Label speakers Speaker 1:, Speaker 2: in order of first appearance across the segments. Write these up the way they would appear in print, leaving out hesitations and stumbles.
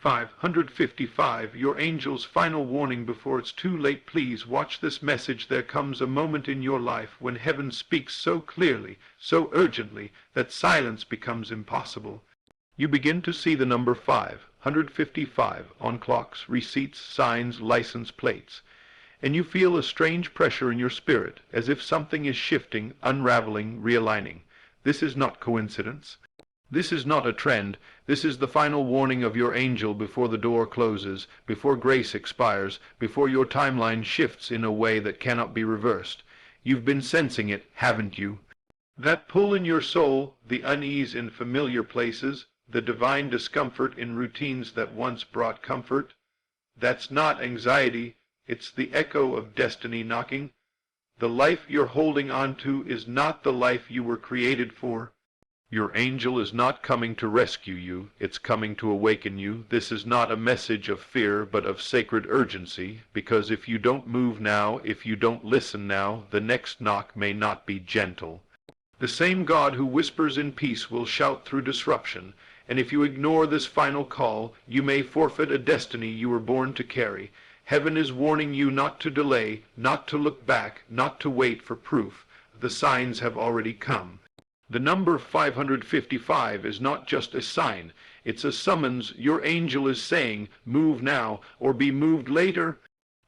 Speaker 1: 555. Your angel's final warning before it's too late. Please watch this message. There comes a moment in your life when heaven speaks so clearly, so urgently, that silence becomes impossible. You begin to see the number 555 on clocks, receipts, signs, license plates, and you feel a strange pressure in your spirit, as if something is shifting, unraveling, realigning. This is not coincidence. This is not a trend. This is the final warning of your angel before the door closes, before grace expires, before your timeline shifts in a way that cannot be reversed. You've been sensing it, haven't you? That pull in your soul, the unease in familiar places, the divine discomfort in routines that once brought comfort. That's not anxiety. It's the echo of destiny knocking. The life you're holding on to is not the life you were created for. Your angel is not coming to rescue you, it's coming to awaken you. This is not a message of fear, but of sacred urgency, because if you don't move now, if you don't listen now, the next knock may not be gentle. The same God who whispers in peace will shout through disruption, and if you ignore this final call, you may forfeit a destiny you were born to carry. Heaven is warning you not to delay, not to look back, not to wait for proof. The signs have already come. The number 555 is not just a sign, it's a summons. Your angel is saying, move now, or be moved later.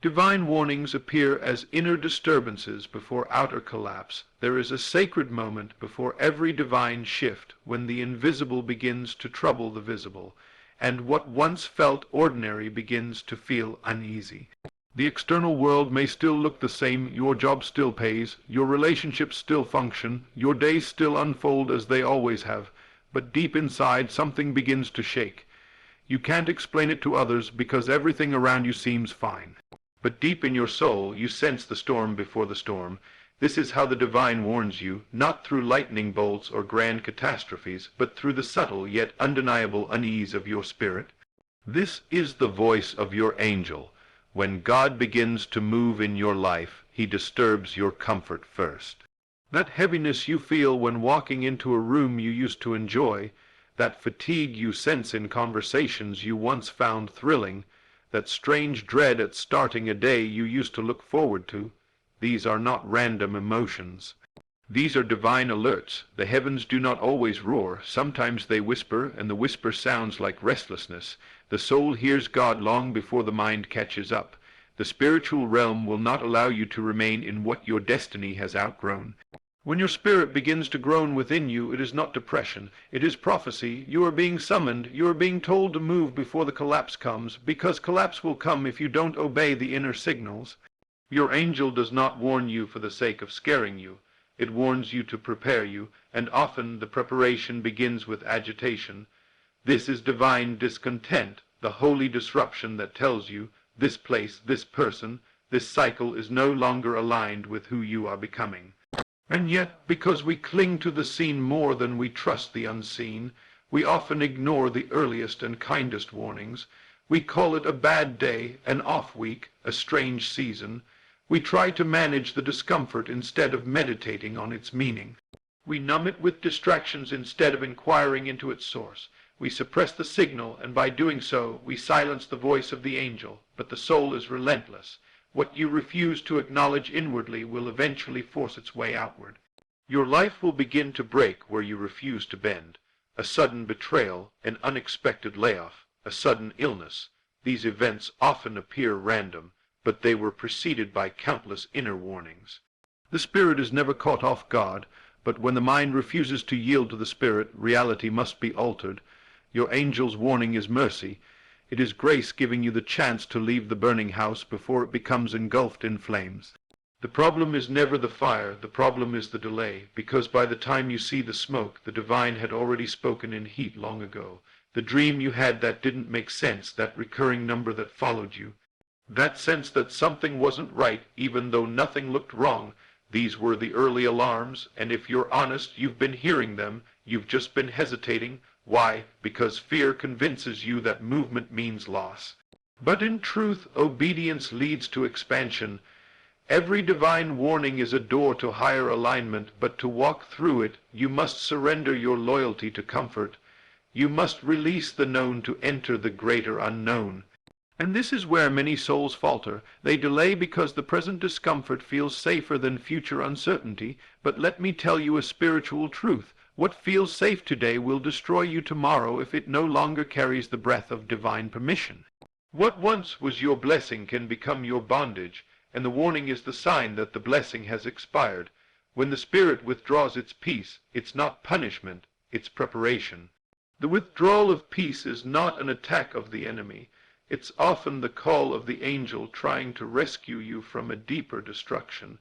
Speaker 1: Divine warnings appear as inner disturbances before outer collapse. There is a sacred moment before every divine shift, when the invisible begins to trouble the visible, and what once felt ordinary begins to feel uneasy. The external world may still look the same, your job still pays, your relationships still function, your days still unfold as they always have, but deep inside something begins to shake. You can't explain it to others because everything around you seems fine. But deep in your soul you sense the storm before the storm. This is how the divine warns you, not through lightning bolts or grand catastrophes, but through the subtle yet undeniable unease of your spirit. This is the voice of your angel. When God begins to move in your life, he disturbs your comfort first. That heaviness you feel when walking into a room you used to enjoy, that fatigue you sense in conversations you once found thrilling, that strange dread at starting a day you used to look forward to, these are not random emotions. These are divine alerts. The heavens do not always roar. Sometimes they whisper, and the whisper sounds like restlessness. The soul hears God long before the mind catches up. The spiritual realm will not allow you to remain in what your destiny has outgrown. When your spirit begins to groan within you, it is not depression, it is prophecy. You are being summoned, you are being told to move before the collapse comes, because collapse will come if you don't obey the inner signals. Your angel does not warn you for the sake of scaring you. It warns you to prepare you, and often the preparation begins with agitation. This is divine discontent, the holy disruption that tells you, this place, this person, this cycle is no longer aligned with who you are becoming. And yet, because we cling to the seen more than we trust the unseen, we often ignore the earliest and kindest warnings. We call it a bad day, an off week, a strange season. We try to manage the discomfort instead of meditating on its meaning. We numb it with distractions instead of inquiring into its source. We suppress the signal, and by doing so, we silence the voice of the angel. But the soul is relentless. What you refuse to acknowledge inwardly will eventually force its way outward. Your life will begin to break where you refuse to bend. A sudden betrayal, an unexpected layoff, a sudden illness. These events often appear random, but they were preceded by countless inner warnings. The spirit is never caught off guard, but when the mind refuses to yield to the spirit, reality must be altered. Your angel's warning is mercy. It is grace giving you the chance to leave the burning house before it becomes engulfed in flames. The problem is never the fire, the problem is the delay, because by the time you see the smoke, the divine had already spoken in heat long ago. The dream you had that didn't make sense, that recurring number that followed you, that sense that something wasn't right even though nothing looked wrong, these were the early alarms, and if you're honest, you've been hearing them, you've just been hesitating. Why? Because fear convinces you that movement means loss. But in truth, obedience leads to expansion. Every divine warning is a door to higher alignment, but to walk through it, you must surrender your loyalty to comfort. You must release the known to enter the greater unknown. And this is where many souls falter. They delay because the present discomfort feels safer than future uncertainty. But let me tell you a spiritual truth. What feels safe today will destroy you tomorrow if it no longer carries the breath of divine permission. What once was your blessing can become your bondage, and the warning is the sign that the blessing has expired. When the Spirit withdraws its peace, it's not punishment, it's preparation. The withdrawal of peace is not an attack of the enemy. It's often the call of the angel trying to rescue you from a deeper destruction.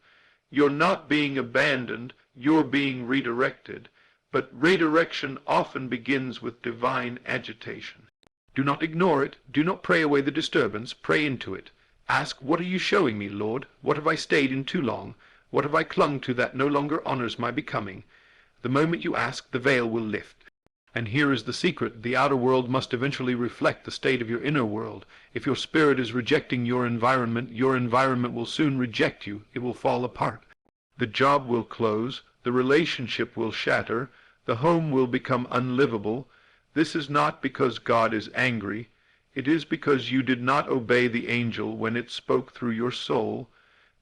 Speaker 1: You're not being abandoned, you're being redirected. But redirection often begins with divine agitation. Do not ignore it. Do not pray away the disturbance. Pray into it. Ask, what are you showing me, Lord? What have I stayed in too long? What have I clung to that no longer honors my becoming? The moment you ask, the veil will lift. And here is the secret. The outer world must eventually reflect the state of your inner world. If your spirit is rejecting your environment will soon reject you. It will fall apart. The job will close. The relationship will shatter. The home will become unlivable. This is not because God is angry. It is because you did not obey the angel when it spoke through your soul.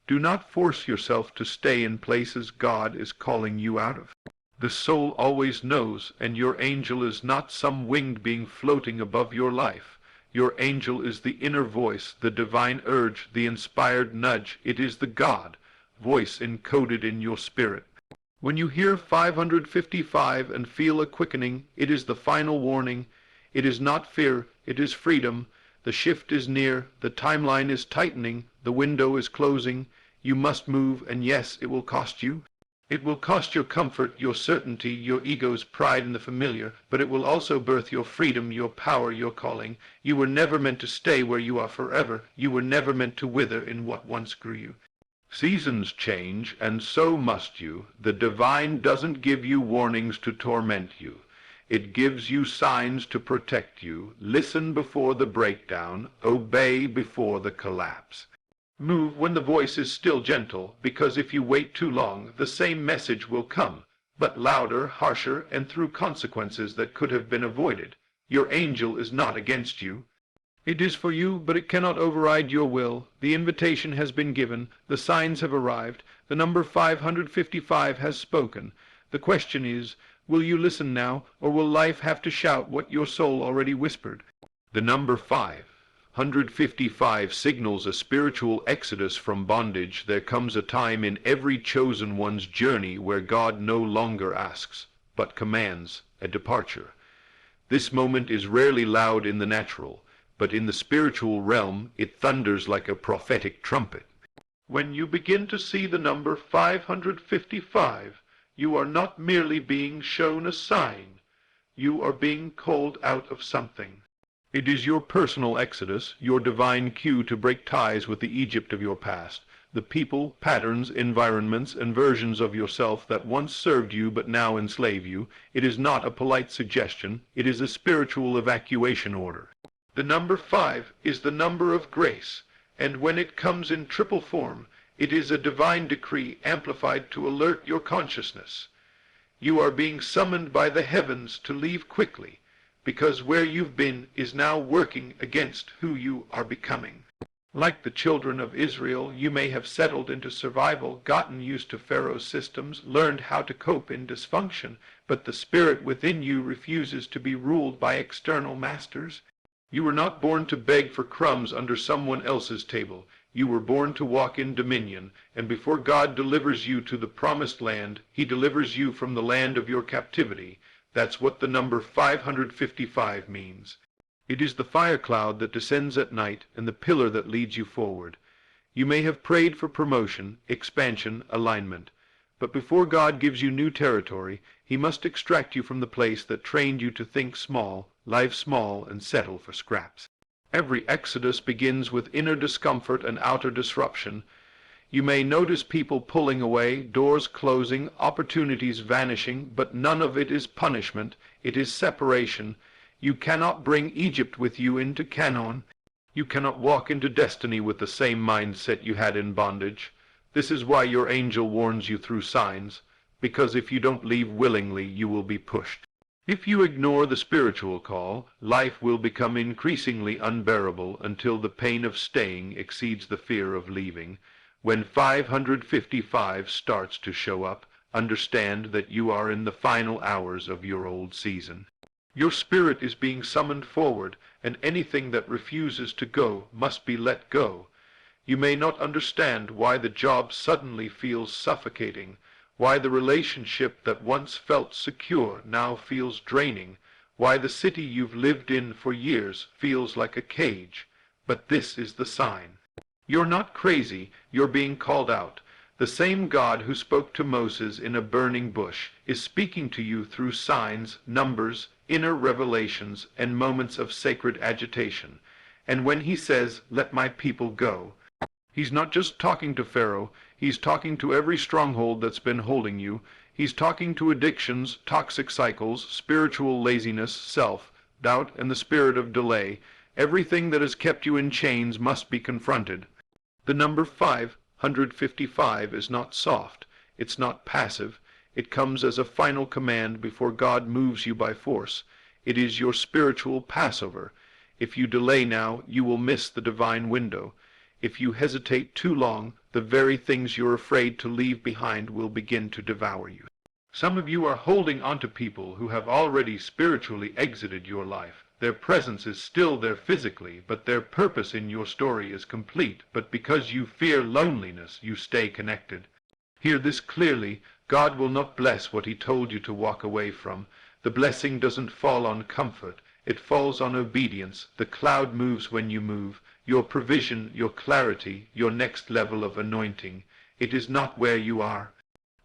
Speaker 1: Do not force yourself to stay in places God is calling you out of. The soul always knows, and your angel is not some winged being floating above your life. Your angel is the inner voice, the divine urge, the inspired nudge. It is the God voice encoded in your spirit. When you hear 555 and feel a quickening, it is the final warning. It is not fear, it is freedom. The shift is near, the timeline is tightening, the window is closing. You must move, and yes, it will cost you. It will cost your comfort, your certainty, your ego's pride in the familiar, but it will also birth your freedom, your power, your calling. You were never meant to stay where you are forever. You were never meant to wither in what once grew you. Seasons change, and so must you. The divine doesn't give you warnings to torment you. It gives you signs to protect you. Listen before the breakdown. Obey before the collapse. Move when the voice is still gentle, because if you wait too long, the same message will come, but louder, harsher, and through consequences that could have been avoided. Your angel is not against you. It is for you, but it cannot override your will. The invitation has been given. The signs have arrived. The number 555 has spoken. The question is, will you listen now, or will life have to shout what your soul already whispered? The number 555 signals a spiritual exodus from bondage. There comes a time in every chosen one's journey where God no longer asks, but commands a departure. This moment is rarely loud in the natural, but in the spiritual realm it thunders like a prophetic trumpet. When you begin to see the number 555, you are not merely being shown a sign. You are being called out of something. It is your personal exodus, your divine cue to break ties with the Egypt of your past, the people, patterns, environments, and versions of yourself that once served you but now enslave you. It is not a polite suggestion. It is a spiritual evacuation order. The number 5 is the number of grace, and when it comes in triple form, it is a divine decree amplified to alert your consciousness. You are being summoned by the heavens to leave quickly, because where you've been is now working against who you are becoming. Like the children of Israel, you may have settled into survival, gotten used to Pharaoh's systems, learned how to cope in dysfunction, but the spirit within you refuses to be ruled by external masters. You were not born to beg for crumbs under someone else's table. You were born to walk in dominion, and before God delivers you to the promised land, he delivers you from the land of your captivity. That's what the number 555 means. It is the fire cloud that descends at night and the pillar that leads you forward. You may have prayed for promotion, expansion, alignment, but before God gives you new territory, he must extract you from the place that trained you to think small, live small, and settle for scraps. Every exodus begins with inner discomfort and outer disruption. You may notice people pulling away, doors closing, opportunities vanishing, but none of it is punishment. It is separation. You cannot bring Egypt with you into Canaan. You cannot walk into destiny with the same mindset you had in bondage. This is why your angel warns you through signs, because if you don't leave willingly, you will be pushed. If you ignore the spiritual call, life will become increasingly unbearable until the pain of staying exceeds the fear of leaving. When 555 starts to show up, understand that you are in the final hours of your old season. Your spirit is being summoned forward, and anything that refuses to go must be let go. You may not understand why the job suddenly feels suffocating, why the relationship that once felt secure now feels draining, why the city you've lived in for years feels like a cage. But this is the sign. You're not crazy, you're being called out. The same God who spoke to Moses in a burning bush is speaking to you through signs, numbers, inner revelations, and moments of sacred agitation. And when he says, "Let my people go," he's not just talking to Pharaoh, he's talking to every stronghold that's been holding you. He's talking to addictions, toxic cycles, spiritual laziness, self-doubt, and the spirit of delay. Everything that has kept you in chains must be confronted. The number 555 is not soft, it's not passive. It comes as a final command before God moves you by force. It is your spiritual Passover. If you delay now, you will miss the divine window. If you hesitate too long, the very things you're afraid to leave behind will begin to devour you. Some of you are holding onto people who have already spiritually exited your life. Their presence is still there physically, but their purpose in your story is complete. But because you fear loneliness, you stay connected. Hear this clearly. God will not bless what he told you to walk away from. The blessing doesn't fall on comfort. It falls on obedience. The cloud moves when you move. Your provision, your clarity, your next level of anointing. It is not where you are.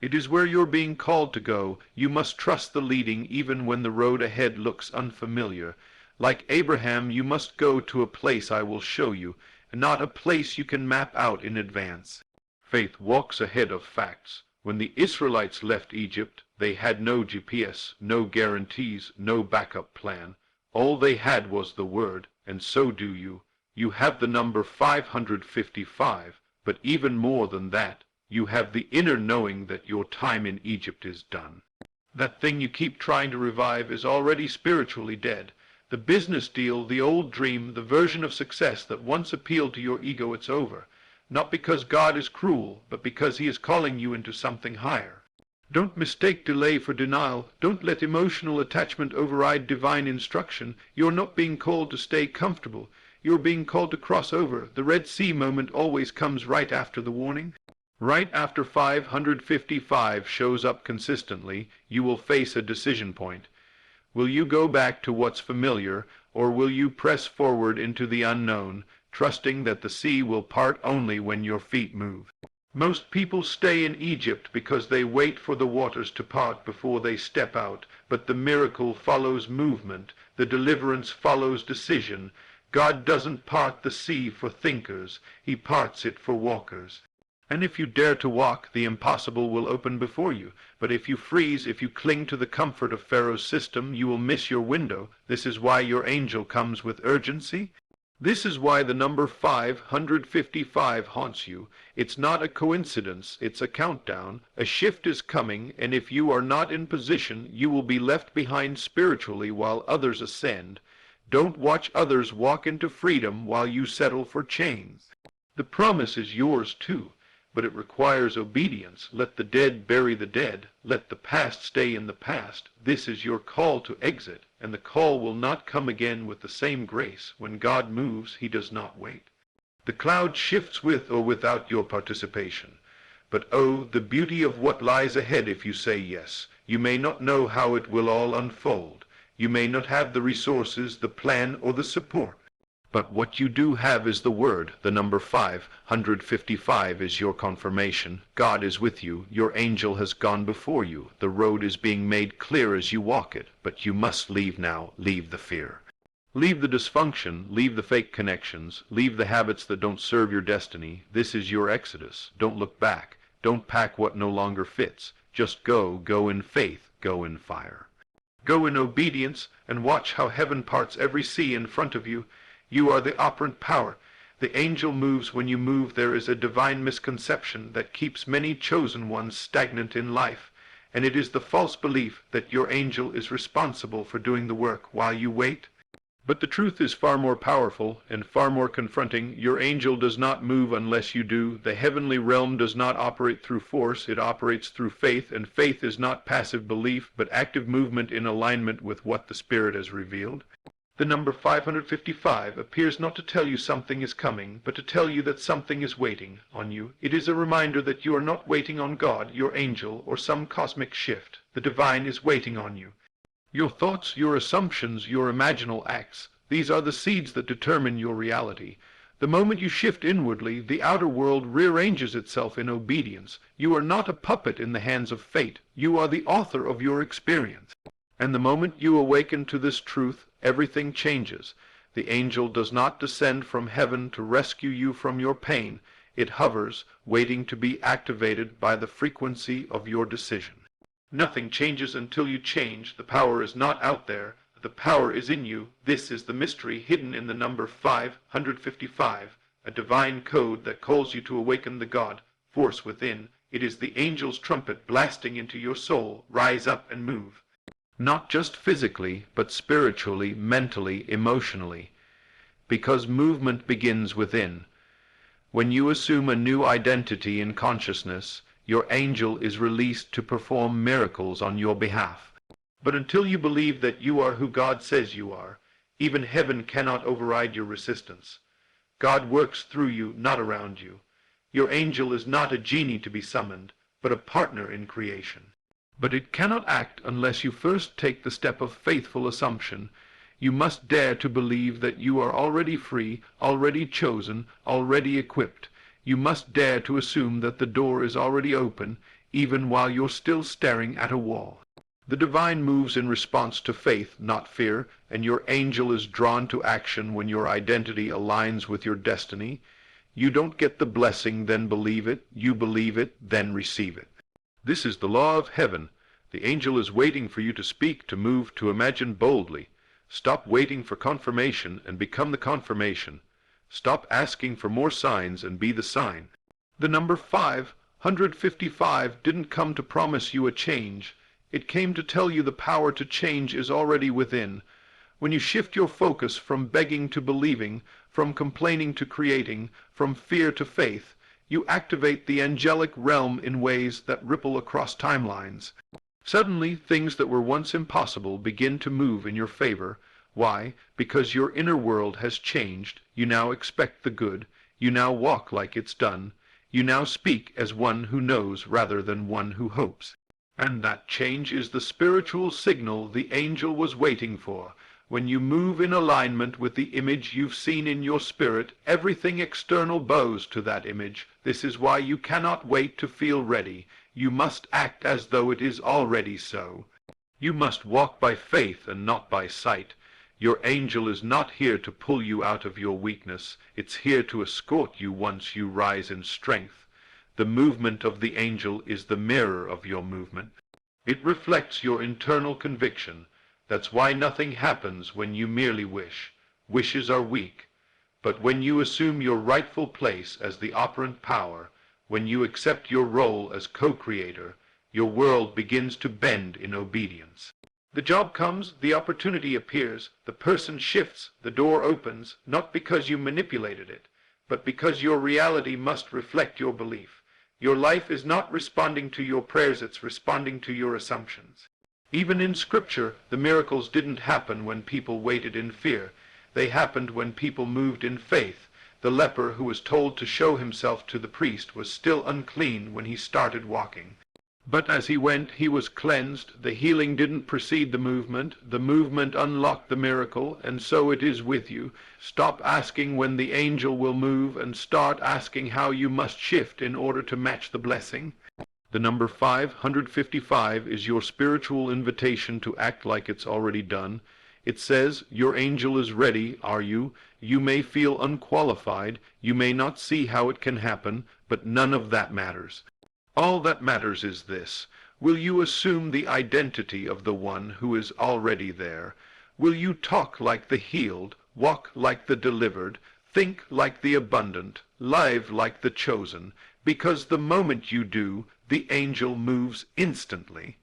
Speaker 1: It is where you're being called to go. You must trust the leading even when the road ahead looks unfamiliar. Like Abraham, you must go to a place I will show you, and not a place you can map out in advance. Faith walks ahead of facts. When the Israelites left Egypt, they had no GPS, no guarantees, no backup plan. All they had was the word, and so do you. You have the number 555, but even more than that, you have the inner knowing that your time in Egypt is done. That thing you keep trying to revive is already spiritually dead. The business deal, the old dream, the version of success that once appealed to your ego, it's over. Not because God is cruel, but because he is calling you into something higher. Don't mistake delay for denial. Don't let emotional attachment override divine instruction. You're not being called to stay comfortable. You're being called to cross over. The Red Sea moment always comes right after the warning. Right after 555 shows up consistently, you will face a decision point. Will you go back to what's familiar, or will you press forward into the unknown, trusting that the sea will part only when your feet move? Most people stay in Egypt because they wait for the waters to part before they step out, but the miracle follows movement, the deliverance follows decision. God doesn't part the sea for thinkers, he parts it for walkers. And if you dare to walk, the impossible will open before you. But if you freeze, if you cling to the comfort of Pharaoh's system, you will miss your window. This is why your angel comes with urgency. This is why the number 555 haunts you. It's not a coincidence, it's a countdown. A shift is coming, and if you are not in position, you will be left behind spiritually while others ascend. Don't watch others walk into freedom while you settle for chains. The promise is yours too, but it requires obedience. Let the dead bury the dead. Let the past stay in the past. This is your call to exit, and the call will not come again with the same grace. When God moves, he does not wait. The cloud shifts with or without your participation. But oh, the beauty of what lies ahead if you say yes. You may not know how it will all unfold. You may not have the resources, the plan, or the support. But what you do have is the word. The number 555 is your confirmation. God is with you. Your angel has gone before you. The road is being made clear as you walk it. But you must leave now. Leave the fear. Leave the dysfunction. Leave the fake connections. Leave the habits that don't serve your destiny. This is your exodus. Don't look back. Don't pack what no longer fits. Just go. Go in faith. Go in fire. Go in obedience and watch how heaven parts every sea in front of you. You are the operant power. The angel moves when you move. There is a divine misconception that keeps many chosen ones stagnant in life. and it is the false belief that your angel is responsible for doing the work while you wait. But the truth is far more powerful and far more confronting. Your angel does not move unless you do. The heavenly realm does not operate through force, it operates through faith, and faith is not passive belief, but active movement in alignment with what the Spirit has revealed. The number 555 appears not to tell you something is coming, but to tell you that something is waiting on you. It is a reminder that you are not waiting on God, your angel, or some cosmic shift. The divine is waiting on you. Your thoughts, your assumptions, your imaginal acts, these are the seeds that determine your reality. The moment you shift inwardly, the outer world rearranges itself in obedience. You are not a puppet in the hands of fate. You are the author of your experience. And the moment you awaken to this truth, everything changes. The angel does not descend from heaven to rescue you from your pain. It hovers, waiting to be activated by the frequency of your decision. Nothing changes until you change. The power is not out there. The power is in you. This is the mystery hidden in the number 555, a divine code that calls you to awaken the God force within. It is the angel's trumpet blasting into your soul. Rise up and move. Not just physically, but spiritually, mentally, emotionally. Because movement begins within. When you assume a new identity in consciousness, your angel is released to perform miracles on your behalf. But until you believe that you are who God says you are, even heaven cannot override your resistance. God works through you, not around you. Your angel is not a genie to be summoned, but a partner in creation. But it cannot act unless you first take the step of faithful assumption. You must dare to believe that you are already free, already chosen, already equipped. You must dare to assume that the door is already open, even while you're still staring at a wall. The divine moves in response to faith, not fear, and your angel is drawn to action when your identity aligns with your destiny. You don't get the blessing, then believe it. You believe it, then receive it. This is the law of heaven. The angel is waiting for you to speak, to move, to imagine boldly. Stop waiting for confirmation and become the confirmation. Stop asking for more signs and be the sign. The number 555 didn't come to promise you a change. It came to tell you the power to change is already within. When you shift your focus from begging to believing, from complaining to creating, from fear to faith, you activate the angelic realm in ways that ripple across timelines. Suddenly, things that were once impossible begin to move in your favor. Why? Because your inner world has changed. You now expect the good. You now walk like it's done. You now speak as one who knows rather than one who hopes. And that change is the spiritual signal the angel was waiting for. When you move in alignment with the image you've seen in your spirit, everything external bows to that image. This is why you cannot wait to feel ready. You must act as though it is already so. You must walk by faith and not by sight. Your angel is not here to pull you out of your weakness. It's here to escort you once you rise in strength. The movement of the angel is the mirror of your movement. It reflects your internal conviction. That's why nothing happens when you merely wish. Wishes are weak. But when you assume your rightful place as the operant power, when you accept your role as co-creator, your world begins to bend in obedience. The job comes, the opportunity appears, the person shifts, the door opens, not because you manipulated it, but because your reality must reflect your belief. Your life is not responding to your prayers, it's responding to your assumptions. Even in Scripture, the miracles didn't happen when people waited in fear. They happened when people moved in faith. The leper who was told to show himself to the priest was still unclean when he started walking. But as he went, he was cleansed. The healing didn't precede the movement. The movement unlocked the miracle, and so it is with you. Stop asking when the angel will move and start asking how you must shift in order to match the blessing. The number 555 is your spiritual invitation to act like it's already done. It says, your angel is ready, are you? You may feel unqualified. You may not see how it can happen, but none of that matters. All that matters is this. Will you assume the identity of the one who is already there? Will you talk like the healed, walk like the delivered, think like the abundant, live like the chosen? Because the moment you do, the angel moves instantly.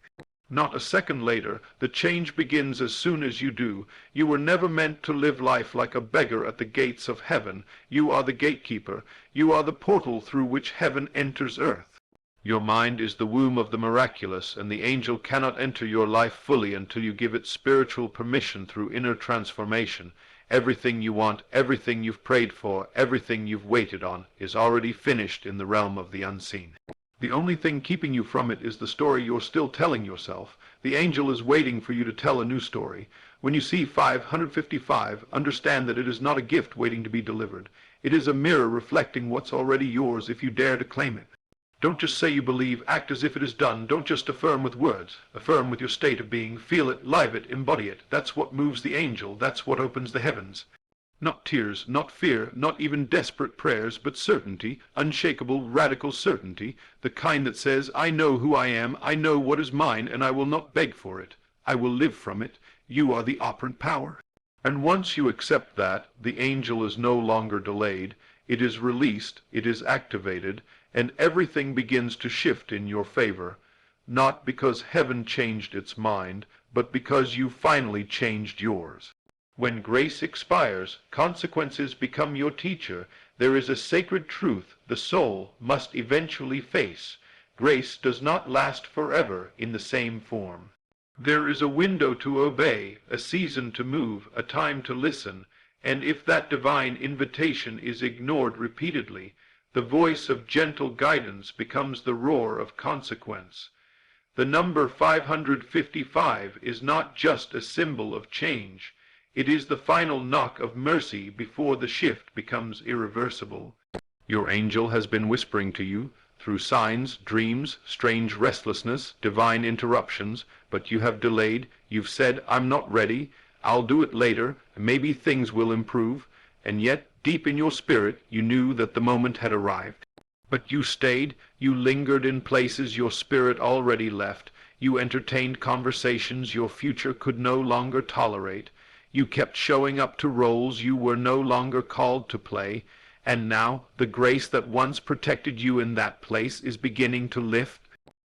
Speaker 1: Not a second later. The change begins as soon as you do. You were never meant to live life like a beggar at the gates of heaven. You are the gatekeeper. You are the portal through which heaven enters earth. Your mind is the womb of the miraculous, and the angel cannot enter your life fully until you give it spiritual permission through inner transformation. Everything you want, everything you've prayed for, everything you've waited on, is already finished in the realm of the unseen. The only thing keeping you from it is the story you're still telling yourself. The angel is waiting for you to tell a new story. When you see 555, understand that it is not a gift waiting to be delivered. It is a mirror reflecting what's already yours if you dare to claim it. Don't just say you believe, act as if it is done. Don't just affirm with words. Affirm with your state of being. Feel it, live it, embody it. That's what moves the angel. That's what opens the heavens. Not tears, not fear, not even desperate prayers, but certainty, unshakable, radical certainty, the kind that says, I know who I am, I know what is mine, and I will not beg for it. I will live from it. You are the operant power. And once you accept that, the angel is no longer delayed. It is released, it is activated, and everything begins to shift in your favor, not because heaven changed its mind, but because you finally changed yours. When grace expires, consequences become your teacher. There is a sacred truth the soul must eventually face. Grace does not last forever in the same form. There is a window to obey, a season to move, a time to listen, and if that divine invitation is ignored repeatedly, the voice of gentle guidance becomes the roar of consequence. The number 555 is not just a symbol of change. It is the final knock of mercy before the shift becomes irreversible. Your angel has been whispering to you, through signs, dreams, strange restlessness, divine interruptions, but you have delayed. You've said, I'm not ready, I'll do it later, maybe things will improve, and yet, deep in your spirit, you knew that the moment had arrived. But you stayed, you lingered in places your spirit already left, you entertained conversations your future could no longer tolerate. You kept showing up to roles you were no longer called to play, and now the grace that once protected you in that place is beginning to lift.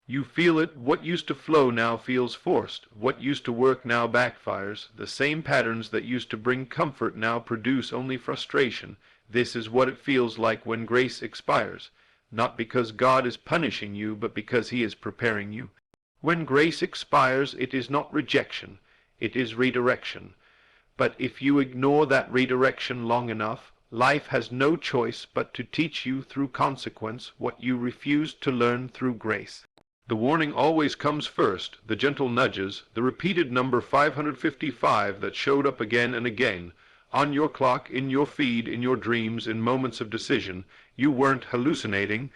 Speaker 1: You feel it. What used to flow now feels forced. What used to work now backfires. The same patterns that used to bring comfort now produce only frustration. This is what it feels like when grace expires, not because God is punishing you, but because He is preparing you. When grace expires, it is not rejection, it is redirection. But if you ignore that redirection long enough, life has no choice but to teach you through consequence what you refused to learn through grace. The warning always comes first, the gentle nudges, the repeated number 555 that showed up again and again, on your clock, in your feed, in your dreams, in moments of decision. You weren't hallucinating.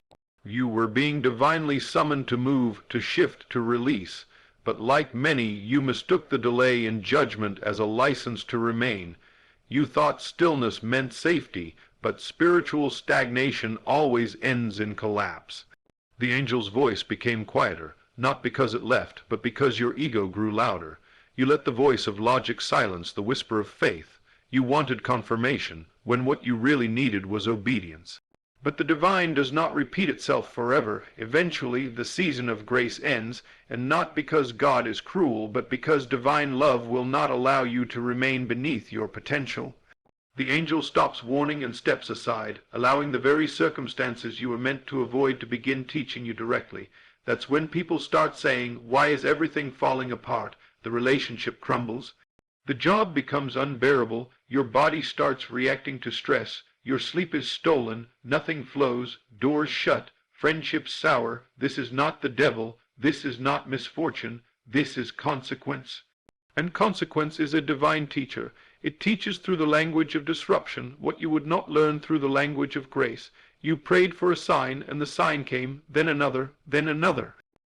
Speaker 1: You were being divinely summoned to move, to shift, to release. But like many, you mistook the delay in judgment as a license to remain. You thought stillness meant safety, but spiritual stagnation always ends in collapse. The angel's voice became quieter, not because it left, but because your ego grew louder. You let the voice of logic silence the whisper of faith. You wanted confirmation, when what you really needed was obedience. But the divine does not repeat itself forever. Eventually, the season of grace ends, and not because God is cruel, but because divine love will not allow you to remain beneath your potential. The angel stops warning and steps aside, allowing the very circumstances you were meant to avoid to begin teaching you directly. That's when people start saying, why is everything falling apart? The relationship crumbles. The job becomes unbearable. Your body starts reacting to stress. Your sleep is stolen, nothing flows, doors shut, friendships sour. This is not the devil, this is not misfortune, this is consequence. And consequence is a divine teacher. It teaches through the language of disruption what you would not learn through the language of grace. You prayed for a sign, and the sign came, then another, then another.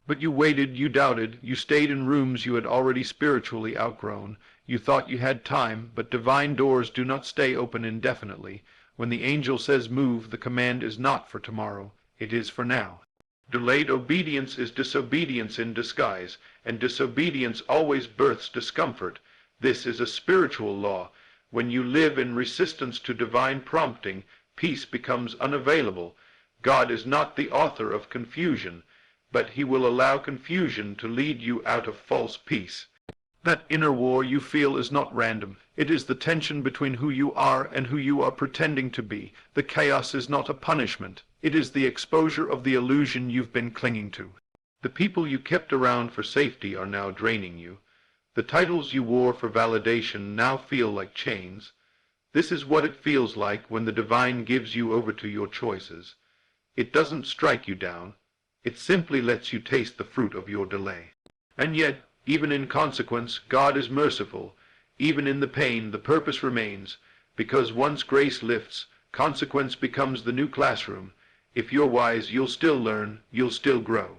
Speaker 1: But you waited, you doubted, you stayed in rooms you had already spiritually outgrown. You thought you had time, but divine doors do not stay open indefinitely. When the angel says move, the command is not for tomorrow, it is for now. Delayed obedience is disobedience in disguise, and disobedience always births discomfort. This is a spiritual law. When you live in resistance to divine prompting, peace becomes unavailable. God is not the author of confusion. but he will allow confusion to lead you out of false peace. That inner war you feel is not random. It is the tension between who you are and who you are pretending to be. The chaos is not a punishment. It is the exposure of the illusion you've been clinging to. The people you kept around for safety are now draining you. The titles you wore for validation now feel like chains. This is what it feels like when the divine gives you over to your choices. It doesn't strike you down. It simply lets you taste the fruit of your delay. And yet, even in consequence, God is merciful. Even in the pain, the purpose remains, because once grace lifts, consequence becomes the new classroom. If you're wise, you'll still learn, you'll still grow.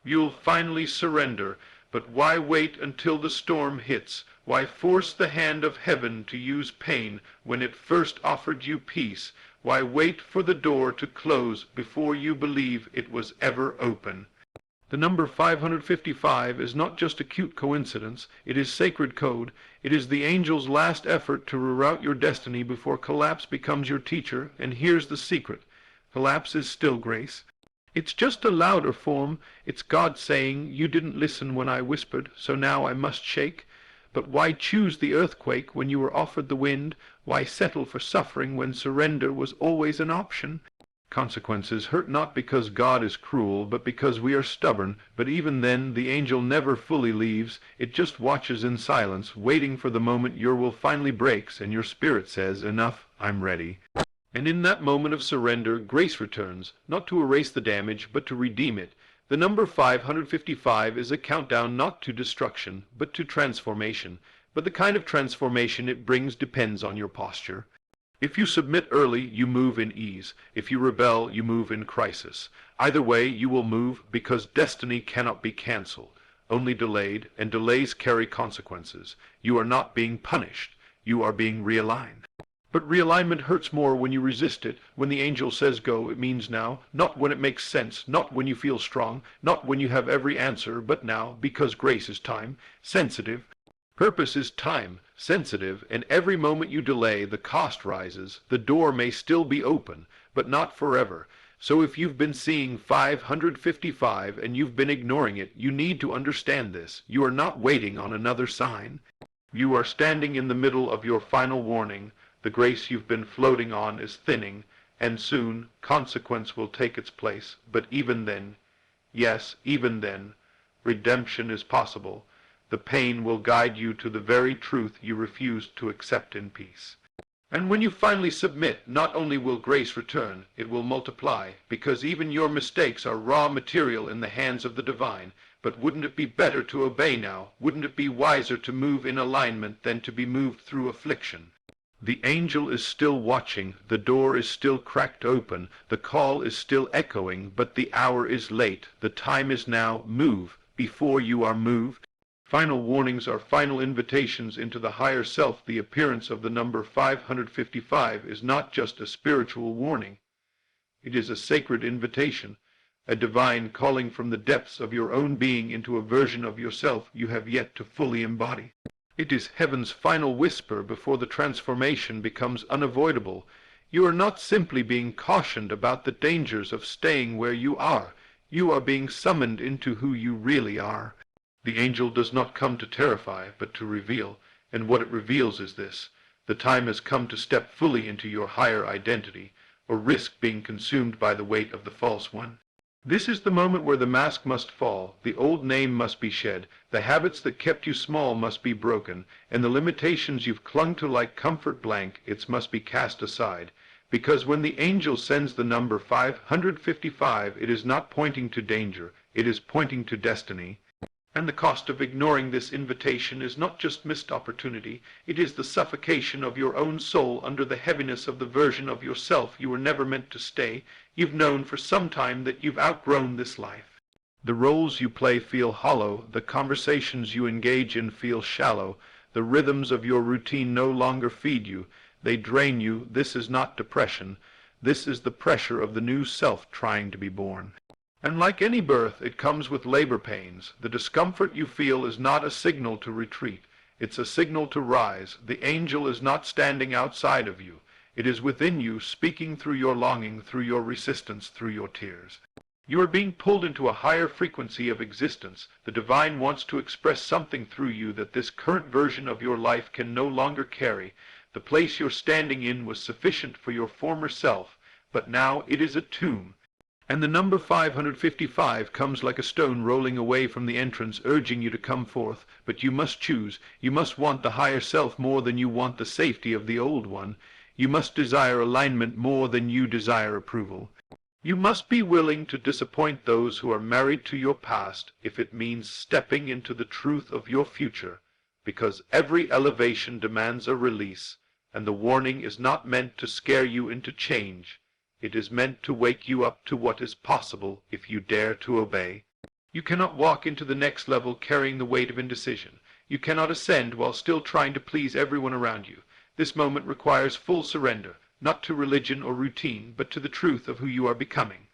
Speaker 1: You'll finally surrender, but why wait until the storm hits? Why force the hand of heaven to use pain when it first offered you peace? Why wait for the door to close before you believe it was ever open? The number 555 is not just a cute coincidence. It is sacred code. It is the angel's last effort to reroute your destiny before collapse becomes your teacher. And here's the secret. Collapse is still grace. It's just a louder form. It's God saying, you didn't listen when I whispered, so now I must shake. But why choose the earthquake when you were offered the wind? Why settle for suffering when surrender was always an option? Consequences hurt not because God is cruel, but because we are stubborn. But even then, the angel never fully leaves. It just watches in silence, waiting for the moment your will finally breaks, and your spirit says, enough, I'm ready. And in that moment of surrender, grace returns, not to erase the damage, but to redeem it. The number 555 is a countdown not to destruction, but to transformation. But the kind of transformation it brings depends on your posture. If you submit early, you move in ease. If you rebel, you move in crisis. Either way, you will move, because destiny cannot be canceled, only delayed, and delays carry consequences. You are not being punished. You are being realigned. But realignment hurts more when you resist it. When the angel says go, it means now, not when it makes sense, not when you feel strong, not when you have every answer, but now, because grace is time, sensitive. Purpose is time, sensitive, and every moment you delay, the cost rises. The door may still be open, but not forever. So if you've been seeing 555 and you've been ignoring it, you need to understand this. You are not waiting on another sign. You are standing in the middle of your final warning. The grace you've been floating on is thinning, and soon consequence will take its place. But even then, yes, even then, redemption is possible. The pain will guide you to the very truth you refused to accept in peace. And when you finally submit, not only will grace return, it will multiply, because even your mistakes are raw material in the hands of the divine. But wouldn't it be better to obey now? Wouldn't it be wiser to move in alignment than to be moved through affliction? The angel is still watching, the door is still cracked open, the call is still echoing, but the hour is late. The time is now. Move before you are moved. Final warnings are final invitations into the higher self. The appearance of the number 555 is not just a spiritual warning. It is a sacred invitation, a divine calling from the depths of your own being into a version of yourself you have yet to fully embody. It is heaven's final whisper before the transformation becomes unavoidable. You are not simply being cautioned about the dangers of staying where you are. You are being summoned into who you really are. The angel does not come to terrify, but to reveal. And what it reveals is this: the time has come to step fully into your higher identity, or risk being consumed by the weight of the false one. This is the moment where the mask must fall, the old name must be shed, the habits that kept you small must be broken, and the limitations you've clung to like comfort blankets must be cast aside. Because when the angel sends the number 555, it is not pointing to danger, it is pointing to destiny. And the cost of ignoring this invitation is not just missed opportunity, it is the suffocation of your own soul under the heaviness of the version of yourself you were never meant to stay. You've known for some time that you've outgrown this life. The roles you play feel hollow, the conversations you engage in feel shallow, the rhythms of your routine no longer feed you, they drain you. This is not depression, this is the pressure of the new self trying to be born. And like any birth, it comes with labor pains. The discomfort you feel is not a signal to retreat. It's a signal to rise. The angel is not standing outside of you. It is within you, speaking through your longing, through your resistance, through your tears. You are being pulled into a higher frequency of existence. The divine wants to express something through you that this current version of your life can no longer carry. The place you're standing in was sufficient for your former self, but now it is a tomb. And the number 555 comes like a stone rolling away from the entrance, urging you to come forth. But you must choose. You must want the higher self more than you want the safety of the old one. You must desire alignment more than you desire approval. You must be willing to disappoint those who are married to your past if it means stepping into the truth of your future, because every elevation demands a release, and the warning is not meant to scare you into change. It is meant to wake you up to what is possible if you dare to obey. You cannot walk into the next level carrying the weight of indecision. You cannot ascend while still trying to please everyone around you. This moment requires full surrender, not to religion or routine, but to the truth of who you are becoming.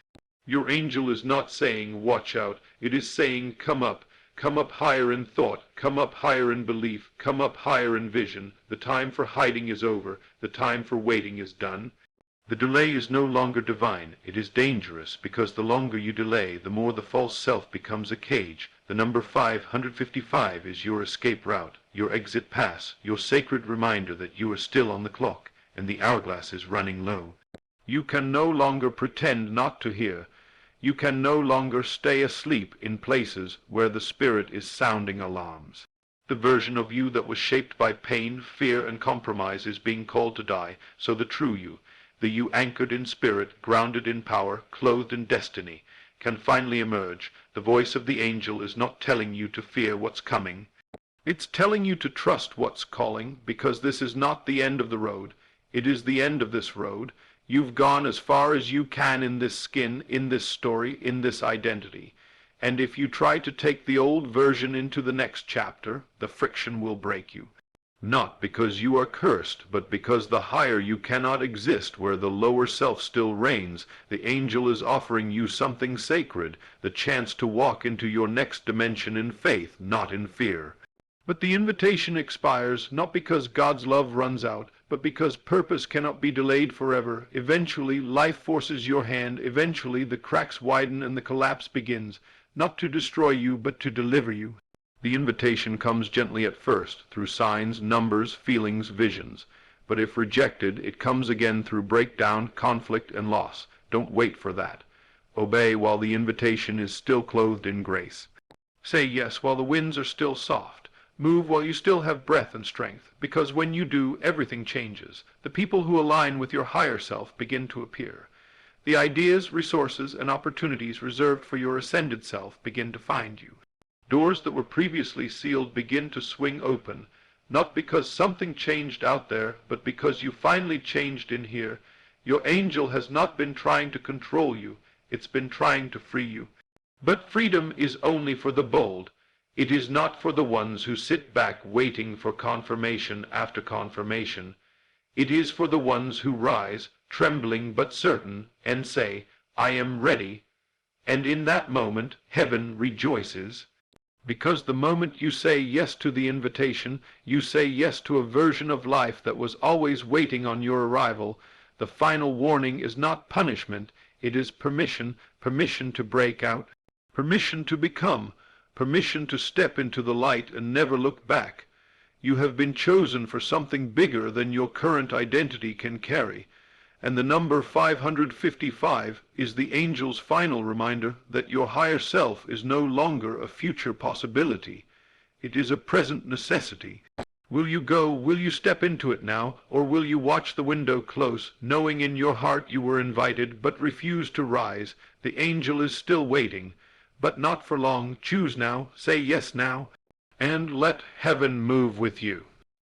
Speaker 1: Your angel is not saying, watch out. It is saying, come up. Come up higher in thought. Come up higher in belief. Come up higher in vision. The time for hiding is over. The time for waiting is done. The delay is no longer divine. It is dangerous, because the longer you delay, the more the false self becomes a cage. The number 555 is your escape route, your exit pass, your sacred reminder that you are still on the clock, and the hourglass is running low. You can no longer pretend not to hear. You can no longer stay asleep in places where the spirit is sounding alarms. The version of you that was shaped by pain, fear, and compromise is being called to die, so the true you, the you anchored in spirit, grounded in power, clothed in destiny, can finally emerge. The voice of the angel is not telling you to fear what's coming. It's telling you to trust what's calling, because this is not the end of the road. It is the end of this road. You've gone as far as you can in this skin, in this story, in this identity. And if you try to take the old version into the next chapter, the friction will break you. Not because you are cursed, but because the higher you cannot exist where the lower self still reigns. The angel is offering you something sacred, the chance to walk into your next dimension in faith, not in fear. But the invitation expires, not because God's love runs out, but because purpose cannot be delayed forever. Eventually, life forces your hand. Eventually, the cracks widen and the collapse begins, not to destroy you, but to deliver you. The invitation comes gently at first, through signs, numbers, feelings, visions. But if rejected, it comes again through breakdown, conflict, and loss. Don't wait for that. Obey while the invitation is still clothed in grace. Say yes while the winds are still soft. Move while you still have breath and strength, because when you do, everything changes. The people who align with your higher self begin to appear. The ideas, resources, and opportunities reserved for your ascended self begin to find you. Doors that were previously sealed begin to swing open, not because something changed out there, but because you finally changed in here. Your angel has not been trying to control you, it's been trying to free you. But freedom is only for the bold. It is not for the ones who sit back waiting for confirmation after confirmation. It is for the ones who rise, trembling but certain, and say, I am ready. And in that moment, heaven rejoices. Because the moment you say yes to the invitation, you say yes to a version of life that was always waiting on your arrival. The final warning is not punishment, it is permission, permission to break out, permission to become, permission to step into the light and never look back. You have been chosen for something bigger than your current identity can carry. And the number 555 is the angel's final reminder that your higher self is no longer a future possibility. It is a present necessity. Will you go, will you step into it now, or will you watch the window close, knowing in your heart you were invited, but refuse to rise? The angel is still waiting, but not for long. Choose now, say yes now, and let heaven move with you.